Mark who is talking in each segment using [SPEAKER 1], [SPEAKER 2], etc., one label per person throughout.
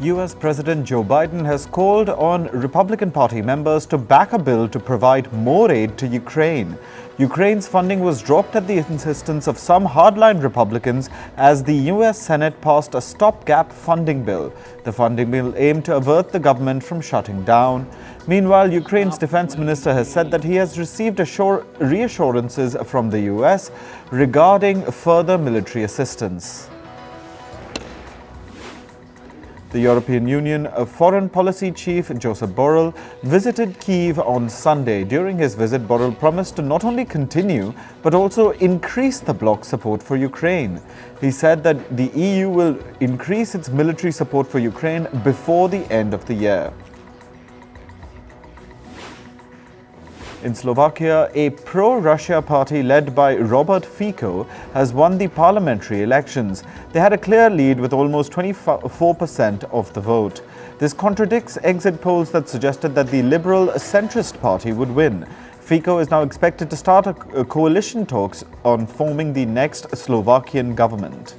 [SPEAKER 1] U.S. President Joe Biden has called on Republican Party members to back a bill to provide more aid to Ukraine. Ukraine's funding was dropped at the insistence of some hardline Republicans as the U.S. Senate passed a stopgap funding bill. The funding bill aimed to avert the government from shutting down. Meanwhile, Ukraine's defense minister has said that he has received reassurances from the U.S. regarding further military assistance. The European Union Foreign Policy Chief Josep Borrell visited Kyiv on Sunday. During his visit, Borrell promised to not only continue but also increase the bloc's support for Ukraine. He said that the EU will increase its military support for Ukraine before the end of the year. In Slovakia, a pro-Russia party led by Robert Fico has won the parliamentary elections. They had a clear lead with almost 24% of the vote. This contradicts exit polls that suggested that the liberal centrist party would win. Fico is now expected to start a coalition talks on forming the next Slovakian government.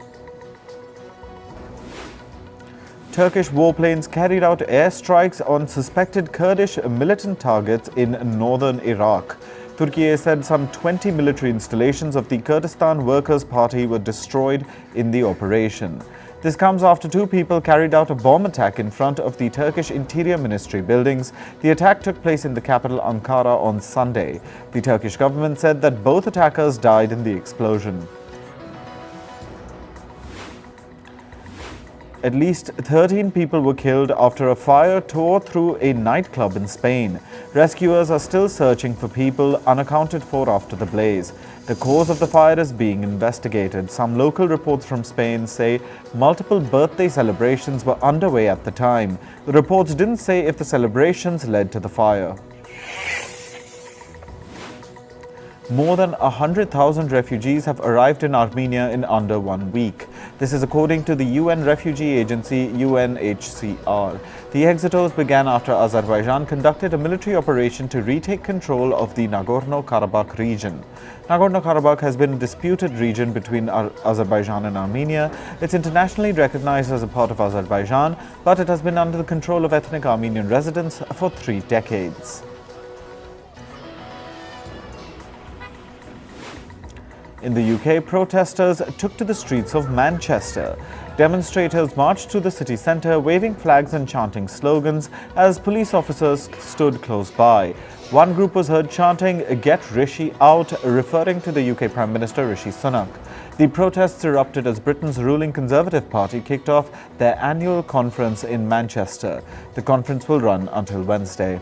[SPEAKER 1] Turkish warplanes carried out airstrikes on suspected Kurdish militant targets in northern Iraq. Turkey said some 20 military installations of the Kurdistan Workers' Party were destroyed in the operation. This comes after two people carried out a bomb attack in front of the Turkish Interior Ministry buildings. The attack took place in the capital Ankara on Sunday. The Turkish government said that both attackers died in the explosion. At least 13 people were killed after a fire tore through a nightclub in Spain. Rescuers are still searching for people unaccounted for after the blaze. The cause of the fire is being investigated. Some local reports from Spain say multiple birthday celebrations were underway at the time. The reports didn't say if the celebrations led to the fire. More than 100,000 refugees have arrived in Armenia in under 1 week. This is according to the UN refugee agency UNHCR. The exodus began after Azerbaijan conducted a military operation to retake control of the Nagorno-Karabakh region. Nagorno-Karabakh has been a disputed region between Azerbaijan and Armenia. It's internationally recognized as a part of Azerbaijan, but it has been under the control of ethnic Armenian residents for 3 decades. In the UK, protesters took to the streets of Manchester. Demonstrators marched to the city centre, waving flags and chanting slogans as police officers stood close by. One group was heard chanting, "Get Rishi out," referring to the UK Prime Minister Rishi Sunak. The protests erupted as Britain's ruling Conservative Party kicked off their annual conference in Manchester. The conference will run until Wednesday.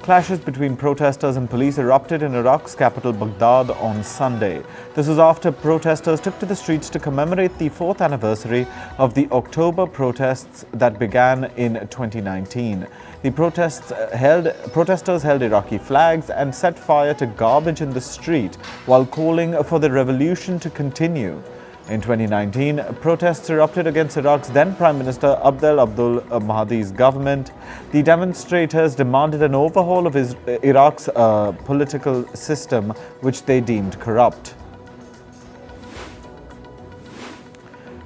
[SPEAKER 1] Clashes between protesters and police erupted in Iraq's capital Baghdad on Sunday. This was after protesters took to the streets to commemorate the 4th anniversary of the October protests that began in 2019. The protesters held Iraqi flags and set fire to garbage in the street while calling for the revolution to continue. In 2019, protests erupted against Iraq's then Prime Minister Abdel Mahdi's government. The demonstrators demanded an overhaul of Iraq's political system, which they deemed corrupt.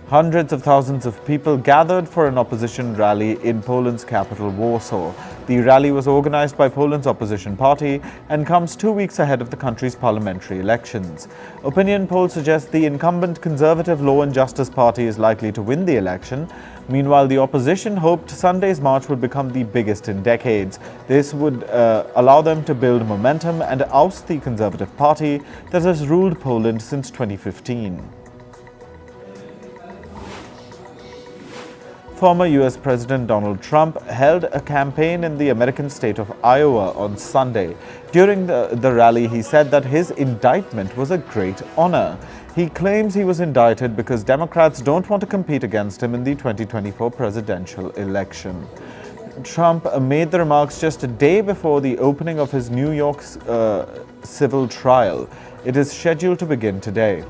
[SPEAKER 1] Hundreds of thousands of people gathered for an opposition rally in Poland's capital, Warsaw. The rally was organized by Poland's opposition party and comes 2 weeks ahead of the country's parliamentary elections. Opinion polls suggest the incumbent Conservative Law and Justice Party is likely to win the election. Meanwhile, the opposition hoped Sunday's march would become the biggest in decades. This would allow them to build momentum and oust the Conservative Party that has ruled Poland since 2015. Former U.S. President Donald Trump held a campaign in the American state of Iowa on Sunday. During the rally, he said that his indictment was a great honor. He claims he was indicted because Democrats don't want to compete against him in the 2024 presidential election. Trump made the remarks just a day before the opening of his New York civil trial. It is scheduled to begin today.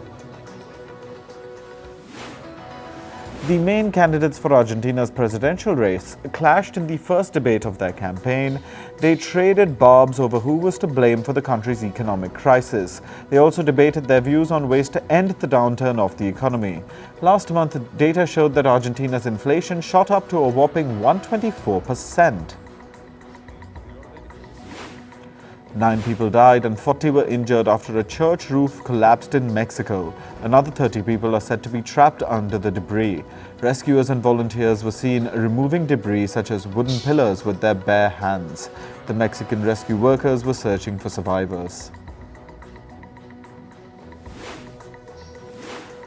[SPEAKER 1] The main candidates for Argentina's presidential race clashed in the first debate of their campaign. They traded barbs over who was to blame for the country's economic crisis. They also debated their views on ways to end the downturn of the economy. Last month, data showed that Argentina's inflation shot up to a whopping 124%. 9 people died and 40 were injured after a church roof collapsed in Mexico. Another 30 people are said to be trapped under the debris. Rescuers and volunteers were seen removing debris such as wooden pillars with their bare hands. The Mexican rescue workers were searching for survivors.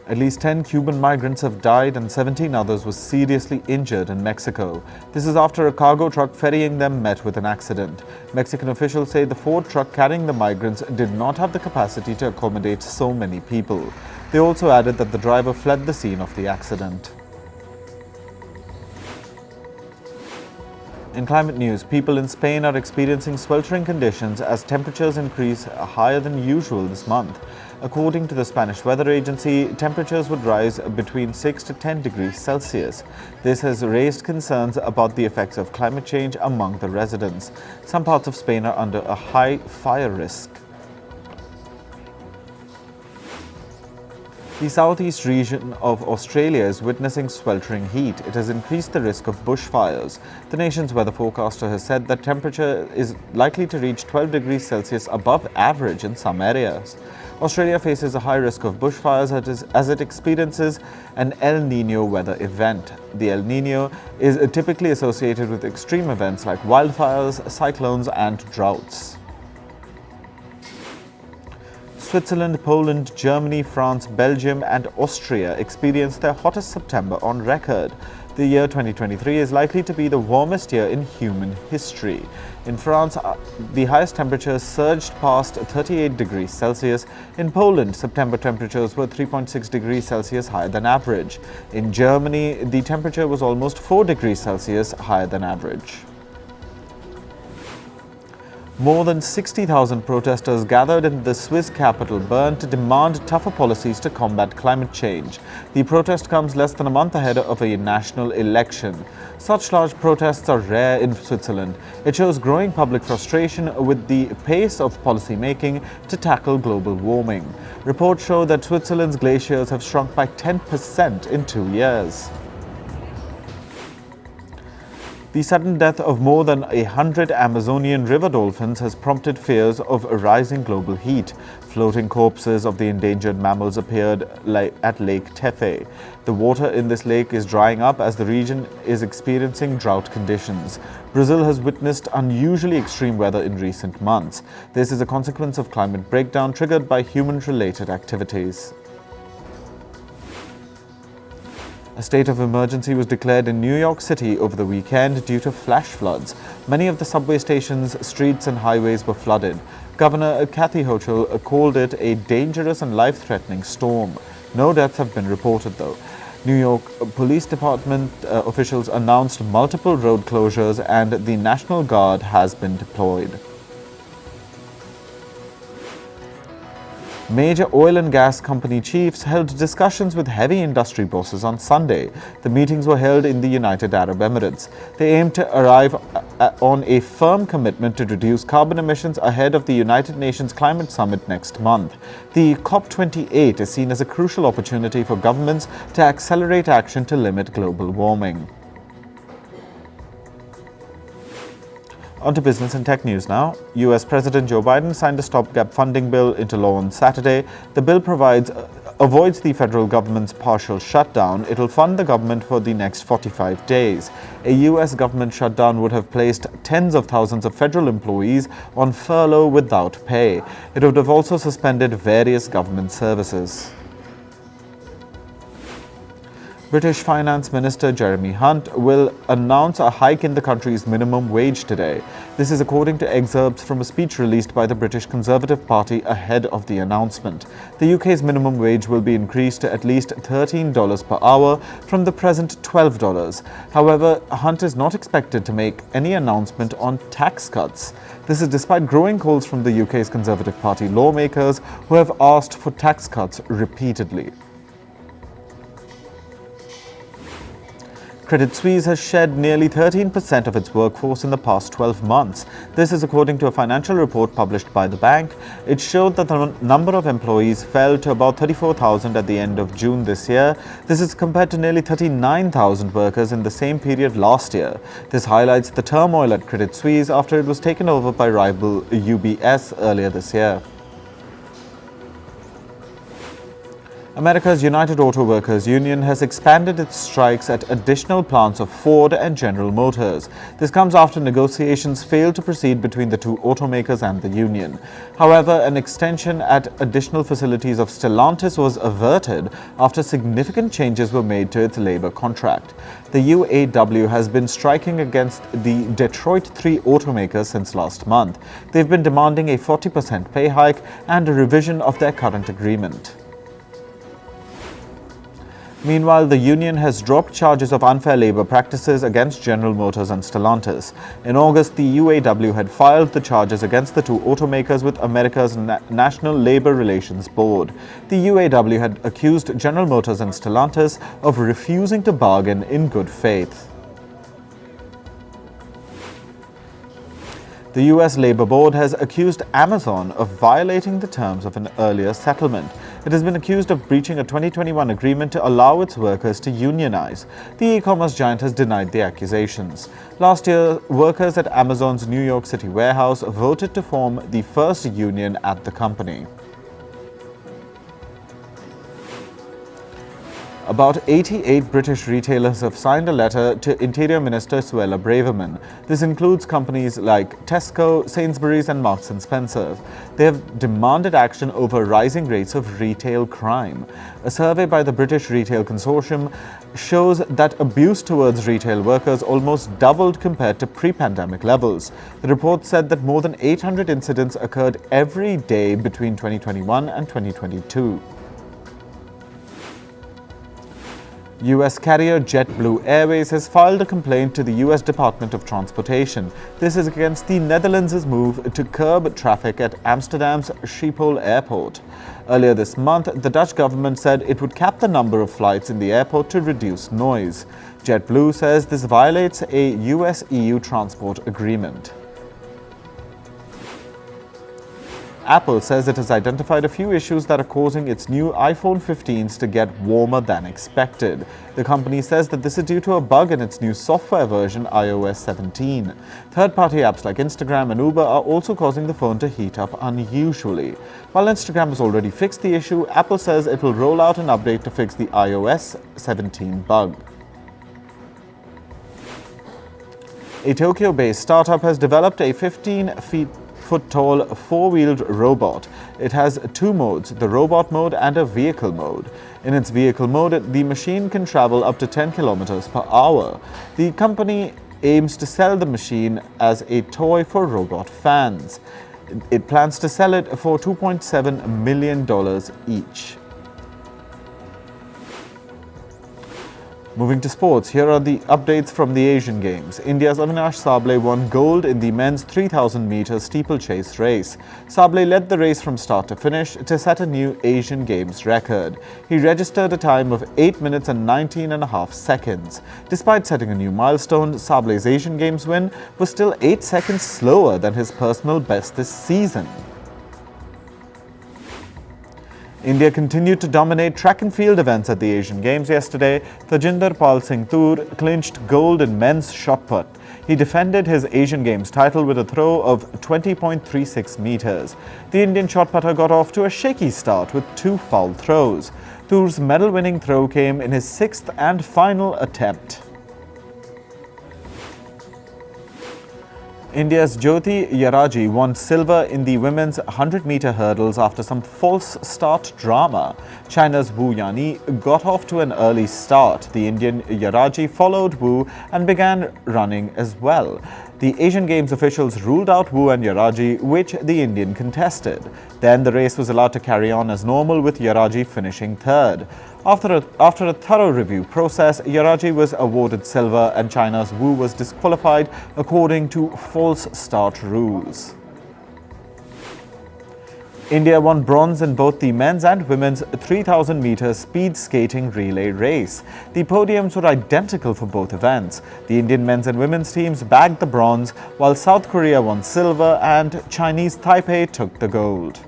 [SPEAKER 1] At least 10 Cuban migrants have died and 17 others were seriously injured in Mexico. This is after a cargo truck ferrying them met with an accident. Mexican officials say the Ford truck carrying the migrants did not have the capacity to accommodate so many people. They also added that the driver fled the scene of the accident. In climate news, people in Spain are experiencing sweltering conditions as temperatures increase higher than usual this month. According to the Spanish weather agency, temperatures would rise between 6 to 10 degrees Celsius. This has raised concerns about the effects of climate change among the residents. Some parts of Spain are under a high fire risk. The southeast region of Australia is witnessing sweltering heat. It has increased the risk of bushfires. The nation's weather forecaster has said that temperature is likely to reach 12 degrees Celsius above average in some areas. Australia faces a high risk of bushfires as it experiences an El Niño weather event. The El Niño is typically associated with extreme events like wildfires, cyclones, and droughts. Switzerland, Poland, Germany, France, Belgium, and Austria experienced their hottest September on record. The year 2023 is likely to be the warmest year in human history. In France, the highest temperatures surged past 38 degrees Celsius. In Poland, September temperatures were 3.6 degrees Celsius higher than average. In Germany, the temperature was almost 4 degrees Celsius higher than average. More than 60,000 protesters gathered in the Swiss capital Bern to demand tougher policies to combat climate change. The protest comes less than a month ahead of a national election. Such large protests are rare in Switzerland. It shows growing public frustration with the pace of policy making to tackle global warming. Reports show that Switzerland's glaciers have shrunk by 10% in 2 years. The sudden death of more than 100 Amazonian river dolphins has prompted fears of a rising global heat. Floating corpses of the endangered mammals appeared at Lake Tefé. The water in this lake is drying up as the region is experiencing drought conditions. Brazil has witnessed unusually extreme weather in recent months. This is a consequence of climate breakdown triggered by human-related activities. A state of emergency was declared in New York City over the weekend due to flash floods. Many of the subway stations, streets, and highways were flooded. Governor Kathy Hochul called it a dangerous and life-threatening storm. No deaths have been reported, though. New York Police Department officials announced multiple road closures, and the National Guard has been deployed. Major oil and gas company chiefs held discussions with heavy industry bosses on Sunday. The meetings were held in the United Arab Emirates. They aimed to arrive on a firm commitment to reduce carbon emissions ahead of the United Nations Climate Summit next month. The COP28 is seen as a crucial opportunity for governments to accelerate action to limit global warming. On to business and tech news now. US President Joe Biden signed a stopgap funding bill into law on Saturday. The bill avoids the federal government's partial shutdown. It'll fund the government for the next 45 days. A US government shutdown would have placed tens of thousands of federal employees on furlough without pay. It would have also suspended various government services. British Finance Minister Jeremy Hunt will announce a hike in the country's minimum wage today. This is according to excerpts from a speech released by the British Conservative Party ahead of the announcement. The UK's minimum wage will be increased to at least $13 per hour from the present $12. However, Hunt is not expected to make any announcement on tax cuts. This is despite growing calls from the UK's Conservative Party lawmakers who have asked for tax cuts repeatedly. Credit Suisse has shed nearly 13% of its workforce in the past 12 months. This is according to a financial report published by the bank. It showed that the number of employees fell to about 34,000 at the end of June this year. This is compared to nearly 39,000 workers in the same period last year. This highlights the turmoil at Credit Suisse after it was taken over by rival UBS earlier this year. America's United Auto Workers Union has expanded its strikes at additional plants of Ford and General Motors. This comes after negotiations failed to proceed between the two automakers and the union. However, an extension at additional facilities of Stellantis was averted after significant changes were made to its labor contract. The UAW has been striking against the Detroit 3 automakers since last month. They've been demanding a 40% pay hike and a revision of their current agreement. Meanwhile, the union has dropped charges of unfair labor practices against General Motors and Stellantis. In August, the UAW had filed the charges against the two automakers with America's National Labor Relations Board. The UAW had accused General Motors and Stellantis of refusing to bargain in good faith. The US Labor Board has accused Amazon of violating the terms of an earlier settlement. It has been accused of breaching a 2021 agreement to allow its workers to unionize. The e-commerce giant has denied the accusations. Last year, workers at Amazon's New York City warehouse voted to form the first union at the company. About 88 British retailers have signed a letter to Interior Minister Suella Braverman. This includes companies like Tesco, Sainsbury's and Marks & Spencer. They have demanded action over rising rates of retail crime. A survey by the British Retail Consortium shows that abuse towards retail workers almost doubled compared to pre-pandemic levels. The report said that more than 800 incidents occurred every day between 2021 and 2022. U.S. carrier JetBlue Airways has filed a complaint to the U.S. Department of Transportation. This is against the Netherlands' move to curb traffic at Amsterdam's Schiphol Airport. Earlier this month, the Dutch government said it would cap the number of flights in the airport to reduce noise. JetBlue says this violates a US-EU transport agreement. Apple says it has identified a few issues that are causing its new iPhone 15s to get warmer than expected. The company says that this is due to a bug in its new software version, iOS 17. Third-party apps like Instagram and Uber are also causing the phone to heat up unusually. While Instagram has already fixed the issue, Apple says it will roll out an update to fix the iOS 17 bug. A Tokyo-based startup has developed a 15-foot-tall four-wheeled robot. It has two modes, the robot mode and a vehicle mode. In its vehicle mode, the machine can travel up to 10 kilometers per hour. The company aims to sell the machine as a toy for robot fans. It plans to sell it for $2.7 million each. Moving to sports, here are the updates from the Asian Games. India's Avinash Sable won gold in the men's 3,000 meter steeplechase race. Sable led the race from start to finish to set a new Asian Games record. He registered a time of 8 minutes and 19.5 seconds. Despite setting a new milestone, Sable's Asian Games win was still 8 seconds slower than his personal best this season. India continued to dominate track and field events at the Asian Games yesterday. Tajinder Pal Singh Toor clinched gold in men's shot put. He defended his Asian Games title with a throw of 20.36 meters. The Indian shot putter got off to a shaky start with two foul throws. Toor's medal-winning throw came in his sixth and final attempt. India's Jyoti Yaraji won silver in the women's 100-meter hurdles after some false start drama. China's Wu Yani got off to an early start. The Indian Yaraji followed Wu and began running as well. The Asian Games officials ruled out Wu and Yaraji, which the Indian contested. Then the race was allowed to carry on as normal, with Yaraji finishing third. After a thorough review process, Yaraji was awarded silver and China's Wu was disqualified according to false start rules. India won bronze in both the men's and women's 3,000-meter speed skating relay race. The podiums were identical for both events. The Indian men's and women's teams bagged the bronze, while South Korea won silver and Chinese Taipei took the gold.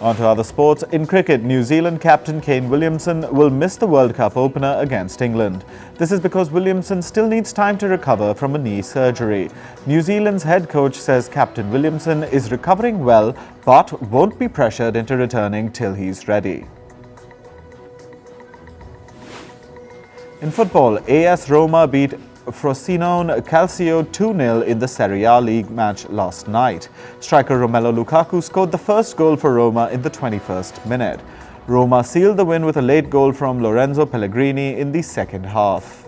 [SPEAKER 1] On to other sports. In cricket, New Zealand captain Kane Williamson will miss the World Cup opener against England. This is because Williamson still needs time to recover from a knee surgery. New Zealand's head coach says Captain Williamson is recovering well but won't be pressured into returning till he's ready. In football, AS Roma beat Frosinone Calcio 2-0 in the Serie A League match last night. Striker Romelu Lukaku scored the first goal for Roma in the 21st minute. Roma sealed the win with a late goal from Lorenzo Pellegrini in the second half.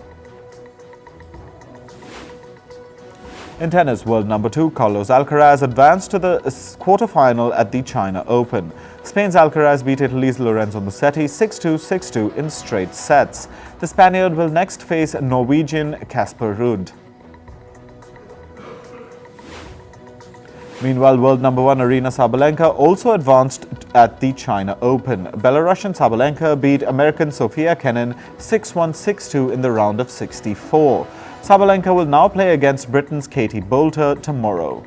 [SPEAKER 1] In tennis, world number 2 Carlos Alcaraz advanced to the quarter-final at the China Open. Spain's Alcaraz beat Italy's Lorenzo Musetti 6-2, 6-2 in straight sets. The Spaniard will next face Norwegian Casper Ruud. Meanwhile, world number 1 Arina Sabalenka also advanced at the China Open. Belarusian Sabalenka beat American Sofia Kenin 6-1, 6-2 in the round of 64. Sabalenka will now play against Britain's Katie Boulter tomorrow.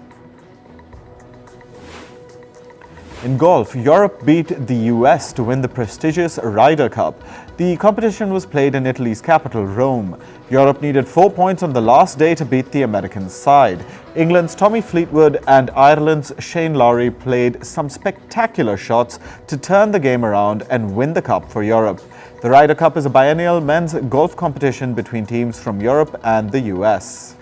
[SPEAKER 1] In golf, Europe beat the US to win the prestigious Ryder Cup. The competition was played in Italy's capital, Rome. Europe needed 4 points on the last day to beat the American side. England's Tommy Fleetwood and Ireland's Shane Lowry played some spectacular shots to turn the game around and win the cup for Europe. The Ryder Cup is a biennial men's golf competition between teams from Europe and the US.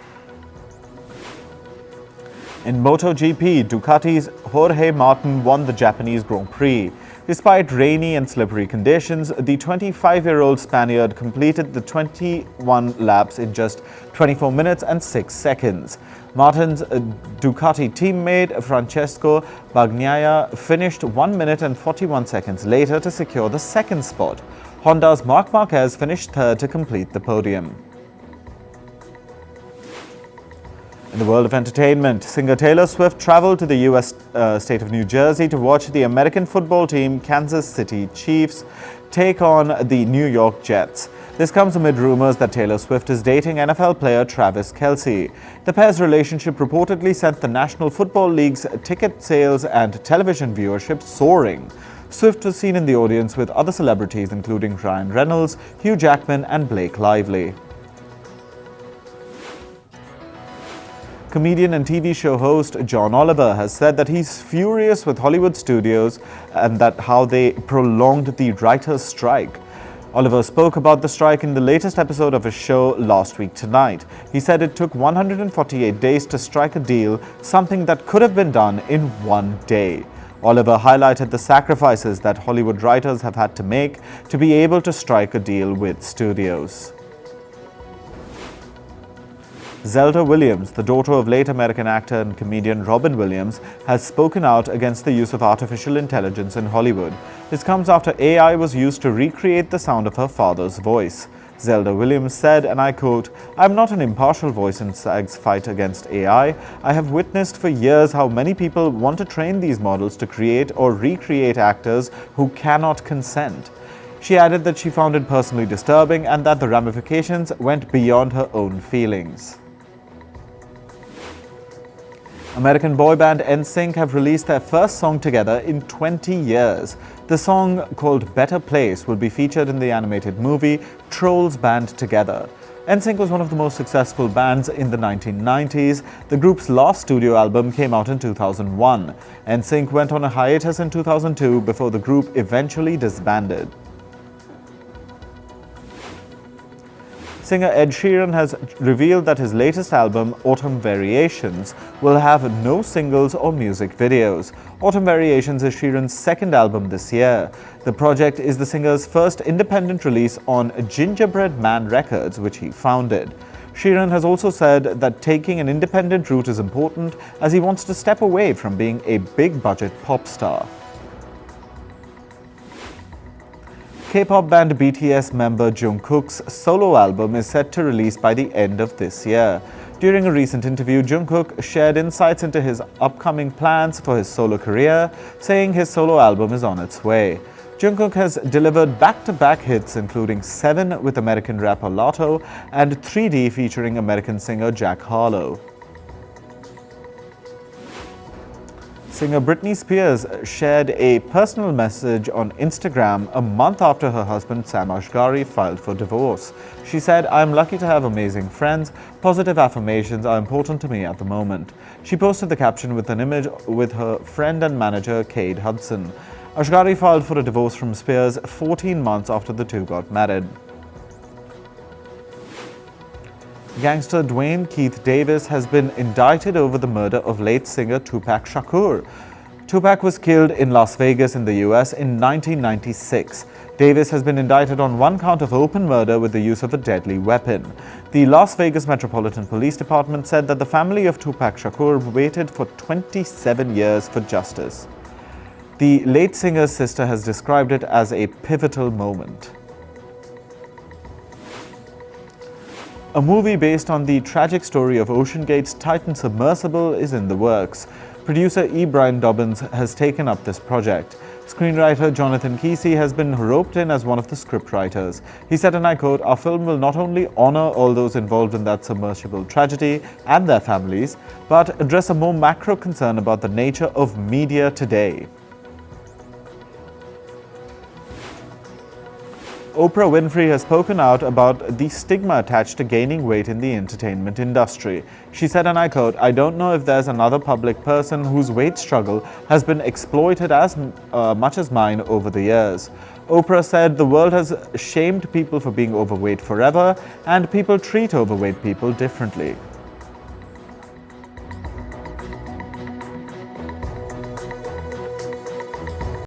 [SPEAKER 1] In MotoGP, Ducati's Jorge Martin won the Japanese Grand Prix. Despite rainy and slippery conditions, the 25-year-old Spaniard completed the 21 laps in just 24 minutes and 6 seconds. Martin's Ducati teammate Francesco Bagnaia finished 1 minute and 41 seconds later to secure the second spot. Honda's Marc Marquez finished third to complete the podium. In the world of entertainment, singer Taylor Swift traveled to the U.S. state of New Jersey to watch the American football team Kansas City Chiefs take on the New York Jets. This comes amid rumors that Taylor Swift is dating NFL player Travis Kelce. The pair's relationship reportedly sent the National Football League's ticket sales and television viewership soaring. Swift was seen in the audience with other celebrities including Ryan Reynolds, Hugh Jackman and Blake Lively. Comedian and TV show host John Oliver has said that he's furious with Hollywood studios and that how they prolonged the writers' strike. Oliver spoke about the strike in the latest episode of his show Last Week Tonight. He said it took 148 days to strike a deal, something that could have been done in 1 day. Oliver highlighted the sacrifices that Hollywood writers have had to make to be able to strike a deal with studios. Zelda Williams, the daughter of late American actor and comedian Robin Williams, has spoken out against the use of artificial intelligence in Hollywood. This comes after AI was used to recreate the sound of her father's voice. Zelda Williams said, and I quote, "I'm not an impartial voice in SAG's fight against AI. I have witnessed for years how many people want to train these models to create or recreate actors who cannot consent." She added that she found it personally disturbing and that the ramifications went beyond her own feelings. American boy band NSYNC have released their first song together in 20 years. The song, called Better Place, will be featured in the animated movie Trolls Band Together. NSYNC was one of the most successful bands in the 1990s. The group's last studio album came out in 2001. NSYNC went on a hiatus in 2002 before the group eventually disbanded. Singer Ed Sheeran has revealed that his latest album, Autumn Variations, will have no singles or music videos. Autumn Variations is Sheeran's second album this year. The project is the singer's first independent release on Gingerbread Man Records, which he founded. Sheeran has also said that taking an independent route is important as he wants to step away from being a big-budget pop star. K-pop band BTS member Jungkook's solo album is set to release by the end of this year. During a recent interview, Jungkook shared insights into his upcoming plans for his solo career, saying his solo album is on its way. Jungkook has delivered back-to-back hits, including 7 with American rapper Lotto and 3D featuring American singer Jack Harlow. Singer Britney Spears shared a personal message on Instagram a month after her husband Sam Bankman-Fried filed for divorce. She said, "I'm lucky to have amazing friends. Positive affirmations are important to me at the moment." She posted the caption with an image with her friend and manager Cade Hudson. Bankman-Fried filed for a divorce from Spears 14 months after the two got married. Gangster Dwayne Keith Davis has been indicted over the murder of late singer Tupac Shakur. Tupac was killed in Las Vegas in the US in 1996. Davis has been indicted on 1 count of open murder with the use of a deadly weapon. The Las Vegas Metropolitan Police Department said that the family of Tupac Shakur waited for 27 years for justice. The late singer's sister has described it as a pivotal moment. A movie based on the tragic story of OceanGate's Titan submersible is in the works. Producer E. Brian Dobbins has taken up this project. Screenwriter Jonathan Kesey has been roped in as one of the scriptwriters. He said, and I quote, "Our film will not only honor all those involved in that submersible tragedy and their families, but address a more macro concern about the nature of media today." Oprah Winfrey has spoken out about the stigma attached to gaining weight in the entertainment industry. She said, and I quote, "I don't know if there's another public person whose weight struggle has been exploited as much as mine over the years." Oprah said, "The world has shamed people for being overweight forever, and people treat overweight people differently."